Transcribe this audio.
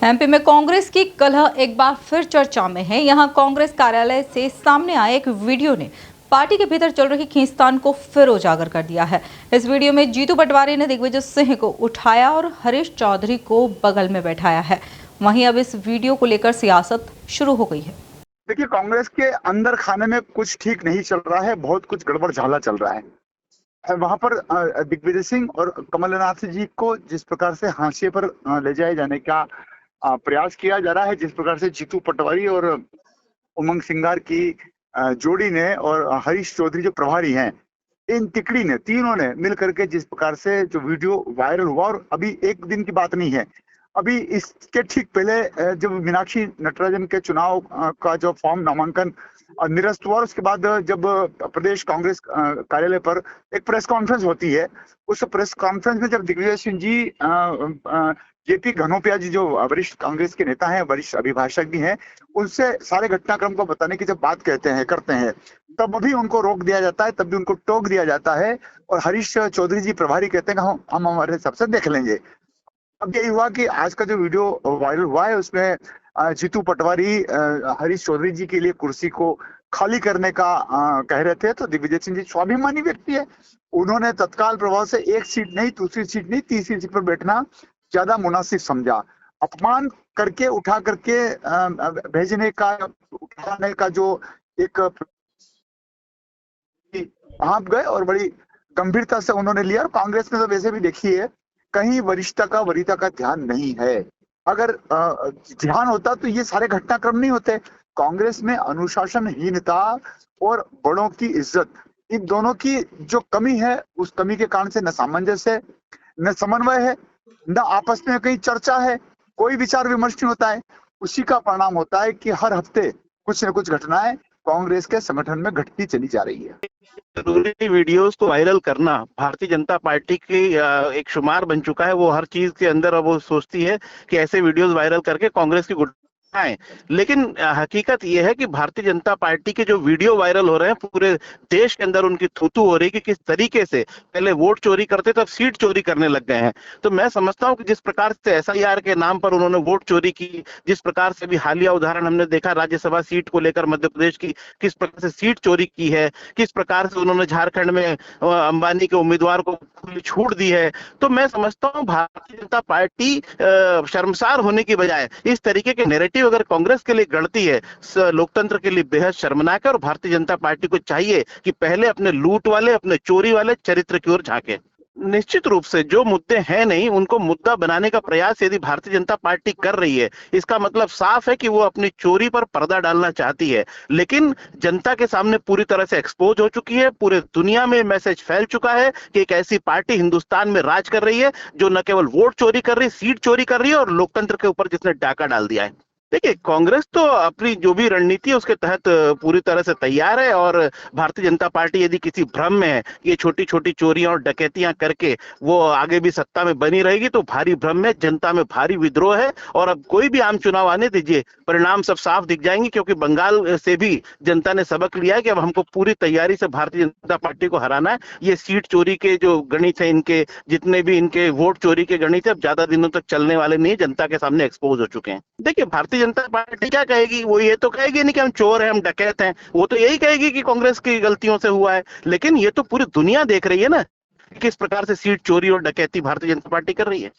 MP में कांग्रेस की कलह एक बार फिर चर्चा में है। यहां कांग्रेस कार्यालय से सामने आए एक वीडियो ने पार्टी के भीतर चल रही खींचतान को फिर उजागर कर दिया है। इस वीडियो में जीतू पटवारी ने दिग्विजय सिंह को उठाया और हरीश चौधरी को बगल में बैठाया है। वहीं अब इस वीडियो को लेकर सियासत शुरू हो गई है। देखिए, कांग्रेस के अंदर खाने में कुछ ठीक नहीं चल रहा है, बहुत कुछ गड़बड़ झाला चल रहा है। वहां पर दिग्विजय सिंह और कमलनाथ जी को जिस प्रकार से हाशिए पर ले जाए जाने का प्रयास किया जा रहा है, जिस प्रकार से जीतू पटवारी और उमंग सिंगार की जोड़ी ने और हरीश चौधरी जो प्रभारी हैं, इन तिकड़ी ने, तीनों ने मिल करके जिस प्रकार से जो वीडियो वायरल हुआ, और अभी एक दिन की बात नहीं है, अभी इसके ठीक पहले जब मीनाक्षी नटराजन के चुनाव का जो फॉर्म नामांकन निरस्त हुआ, उसके बाद जब प्रदेश कांग्रेस कार्यालय पर एक प्रेस कॉन्फ्रेंस होती है, उस प्रेस कॉन्फ्रेंस में जब दिग्विजय सिंह जी जेपी घनोपिया जी जो वरिष्ठ कांग्रेस के नेता हैं, वरिष्ठ अभिभाषक भी हैं, उनसे सारे घटनाक्रम को बताने की जब बात करते हैं तब भी उनको रोक दिया जाता है, तब भी उनको टोक दिया जाता है, और हरीश चौधरी जी प्रभारी कहते हैं कि हम हमारे हिसाब से देख लेंगे। अब यही हुआ कि आज का जो वीडियो वायरल हुआ है, उसमें जीतू पटवारी हरीश चौधरी जी के लिए कुर्सी को खाली करने का कह रहे थे, तो दिग्विजय सिंह जी स्वाभिमानी व्यक्ति है, उन्होंने तत्काल प्रभाव से एक सीट नहीं, दूसरी सीट नहीं, तीसरी सीट पर बैठना ज्यादा मुनासिब समझा। अपमान करके उठा करके भेजने का, उठाने का जो एक आप गए और बड़ी गंभीरता से उन्होंने लिया। और कांग्रेस में तो वैसे भी देखिए, कहीं वरिष्ठता का ध्यान नहीं है। अगर ध्यान होता तो ये सारे घटनाक्रम नहीं होते। कांग्रेस में अनुशासनहीनता और बड़ों की इज्जत, इन दोनों की जो कमी है, उस कमी के कारण से न सामंजस्य है, न समन्वय है, न आपस में कहीं चर्चा है, कोई विचार विमर्श नहीं होता है। उसी का परिणाम होता है कि हर हफ्ते कुछ न कुछ घटनाएं कांग्रेस के संगठन में घटती चली जा रही है। जरूरी वीडियोस को वायरल करना भारतीय जनता पार्टी की एक शुमार बन चुका है। वो हर चीज के अंदर अब वो सोचती है कि ऐसे वीडियोस वायरल करके कांग्रेस की है। लेकिन हकीकत यह है कि भारतीय जनता पार्टी के जो वीडियो वायरल हो रहे हैं, पूरे देश के अंदर उनकी थूथू हो रही है कि किस तरीके से पहले वोट चोरी करते थे, अब सीट चोरी करने लग गए हैं। तो मैं समझता हूं कि जिस प्रकार से एसआईआर के नाम पर उन्होंने वोट चोरी की, जिस प्रकार से भी हालिया उदाहरण हमने देखा राज्यसभा सीट को लेकर मध्य प्रदेश की, किस प्रकार से सीट चोरी की है, किस प्रकार से उन्होंने झारखंड में अंबानी के उम्मीदवार को खुली छूट दी है, तो मैं समझता हूं भारतीय जनता पार्टी शर्मसार होने की बजाय इस तरीके के नैरेटिव अगर कांग्रेस के लिए गढ़ती है, लोकतंत्र के लिए बेहद शर्मनाक है। और भारतीय जनता पार्टी को चाहिए कि पहले अपने लूट वाले, अपने चोरी वाले चरित्र की ओर झांके। निश्चित रूप से जो मुद्दे हैं नहीं, उनको मुद्दा बनाने का प्रयास यदि भारतीय जनता पार्टी कर रही है, इसका मतलब साफ है कि वो अपनी चोरी पर पर्दा डालना चाहती है। लेकिन जनता के सामने पूरी तरह से एक्सपोज हो चुकी है, पूरे दुनिया में मैसेज फैल चुका है कि एक ऐसी पार्टी हिंदुस्तान में राज कर रही है जो न केवल वोट चोरी कर रही है, सीट चोरी कर रही है, और लोकतंत्र के ऊपर जिसने डाका डाल दिया है। देखिए, कांग्रेस तो अपनी जो भी रणनीति है उसके तहत पूरी तरह से तैयार है, और भारतीय जनता पार्टी यदि किसी भ्रम में है, ये छोटी छोटी चोरियां और डकैतियां करके वो आगे भी सत्ता में बनी रहेगी, तो भारी भ्रम में, जनता में भारी विद्रोह है। और अब कोई भी आम चुनाव आने दीजिए, परिणाम सब साफ दिख जाएंगे, क्योंकि बंगाल से भी जनता ने सबक लिया है कि अब हमको पूरी तैयारी से भारतीय जनता पार्टी को हराना है। ये सीट चोरी के जो गणित है, इनके जितने भी इनके वोट चोरी के गणित है, अब ज्यादा दिनों तक चलने वाले नहीं, जनता के सामने एक्सपोज हो चुके हैं। देखिए, भारतीय जनता पार्टी क्या कहेगी? वो ये तो कहेगी नहीं कि हम चोर हैं, हम डकैत हैं, वो तो यही कहेगी कि कांग्रेस की गलतियों से हुआ है। लेकिन ये तो पूरी दुनिया देख रही है ना, किस प्रकार से सीट चोरी और डकैती भारतीय जनता पार्टी कर रही है।